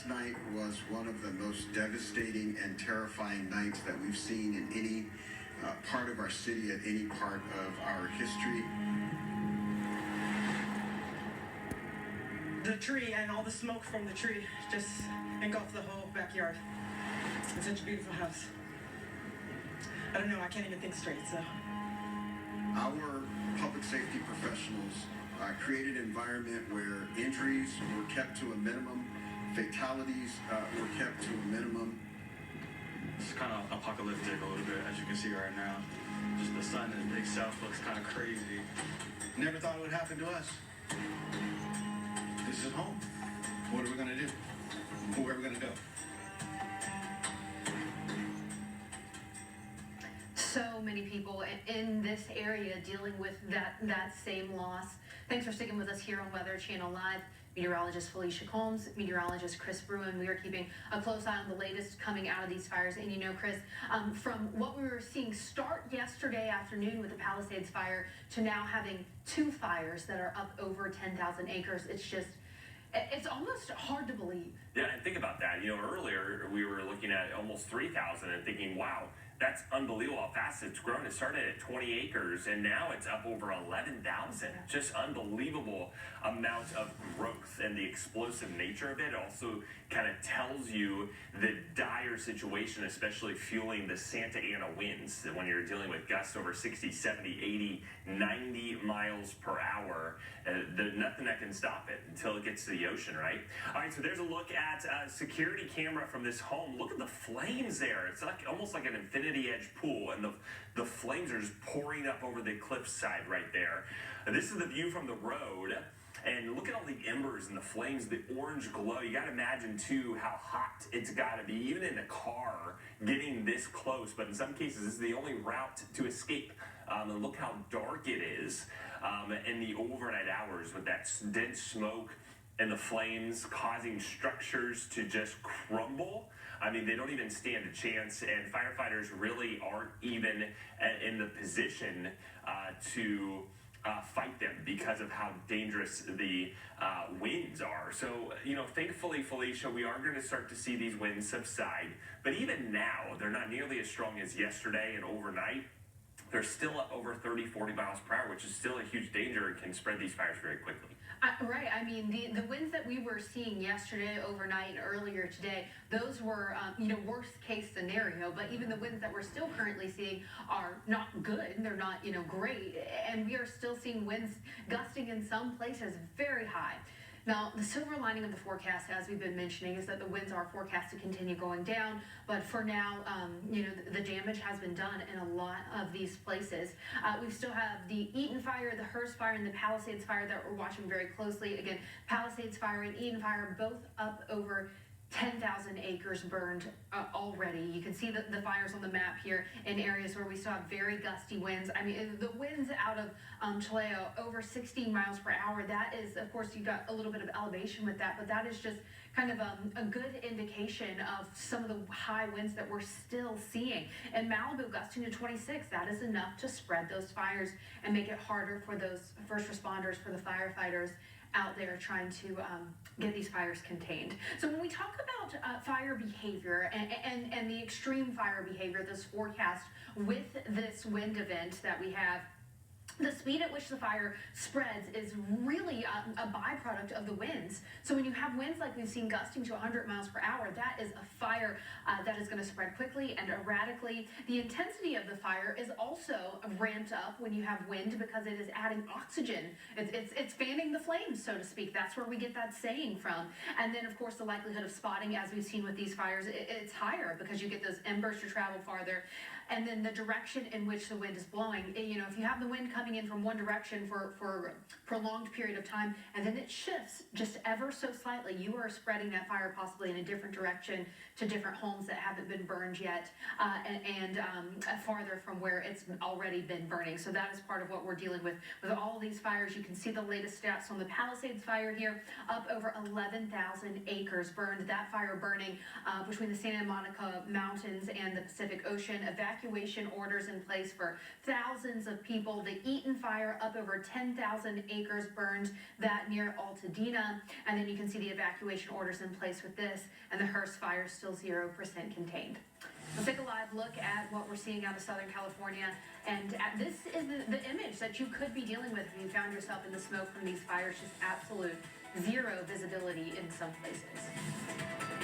Last night was one of the most devastating and terrifying nights that we've seen in any part of our city at any part of our history. The tree and all the smoke from the tree just engulfed the whole backyard. It's such a beautiful house. I don't know, I can't even think straight, so. Our public safety professionals created an environment where injuries were kept to a minimum, fatalities were kept to a minimum. It's kind of apocalyptic a little bit, as you can see right now. Just the sun in the big south looks kind of crazy. Never thought it would happen to us. This is home. What are we going to do? Where are we going to go? So many people in this area dealing with that same loss. Thanks for sticking with us here on Weather Channel Live. Meteorologist Felicia Combs, meteorologist Chris Bruin. We are keeping a close eye on the latest coming out of these fires. And you know, Chris, from what we were seeing start yesterday afternoon with the Palisades fire to now having 2 fires that are up over 10,000 acres, it's almost hard to believe. Yeah, and think about that. You know, earlier we were looking at almost 3,000 and thinking, wow, that's unbelievable how fast it's grown. It started at 20 acres and now it's up over 11,000. Just unbelievable amount of growth, and the explosive nature of it also kind of tells you the dire situation, especially fueling the Santa Ana winds. When you're dealing with gusts over 60, 70, 80, 90 miles per hour, there's nothing that can stop it until it gets to the ocean, right? All right, so there's a look at a security camera from this home. Look at the flames there. It's like almost like an infinity edge pool, and the flames are just pouring up over the cliffside right there. This is the view from the road. And look at all the embers and the flames, the orange glow. You got to imagine, too, how hot it's got to be, even in a car, getting this close. But in some cases, this is the only route to escape. And look how dark it is in the overnight hours with that dense smoke and the flames causing structures to just crumble. I mean, they don't even stand a chance, and firefighters really aren't even in the position to fight them because of how dangerous the winds are. So, you know, thankfully, Felicia, we are going to start to see these winds subside. But even now, they're not nearly as strong as yesterday and overnight. They're still up over 30, 40 miles per hour, which is still a huge danger and can spread these fires very quickly. Right. I mean, the winds that we were seeing yesterday, overnight, and earlier today, those were, worst case scenario. But even the winds that we're still currently seeing are not good. They're not, great. And we are still seeing winds gusting in some places very high. Now, the silver lining of the forecast, as we've been mentioning, is that the winds are forecast to continue going down. But for now, the damage has been done in a lot of these places. We still have the Eaton fire, the Hearst fire, and the Palisades fire that we're watching very closely. Again, Palisades fire and Eaton fire both up over 10,000 acres burned already. You can see the fires on the map here in areas where we still have very gusty winds. I mean, the winds out of Chilao over 60 miles per hour. That is, of course, you got a little bit of elevation with that, but that is just kind of a good indication of some of the high winds that we're still seeing. And Malibu gusting to 26, that is enough to spread those fires and make it harder for those first responders, for the firefighters out there trying to get these fires contained. So when we talk about fire behavior and the extreme fire behavior, this forecast with this wind event that we have, the speed at which the fire spreads is really a byproduct of the winds. So when you have winds like we've seen gusting to 100 miles per hour, that is a fire that is going to spread quickly and erratically. The intensity of the fire is also ramped up when you have wind because it is adding oxygen. It's fanning the flames, so to speak. That's where we get that saying from. And then, of course, the likelihood of spotting, as we've seen with these fires, it's higher because you get those embers to travel farther. And then the direction in which the wind is blowing. If you have the wind coming in from one direction for a prolonged period of time, and then it shifts just ever so slightly, you are spreading that fire possibly in a different direction to different homes that haven't been burned yet, and farther from where it's already been burning. So that is part of what we're dealing with all of these fires. You can see the latest stats on the Palisades fire here, up over 11,000 acres burned. That fire burning between the Santa Monica Mountains and the Pacific Ocean, evacuated evacuation orders in place for thousands of people. The Eaton fire, up over 10,000 acres burned, that near Altadena. And then you can see the evacuation orders in place with this, and the Hearst fire still 0% contained. Let's take a live look at what we're seeing out of Southern California. And this is the image that you could be dealing with if you found yourself in the smoke from these fires. Just absolute zero visibility in some places.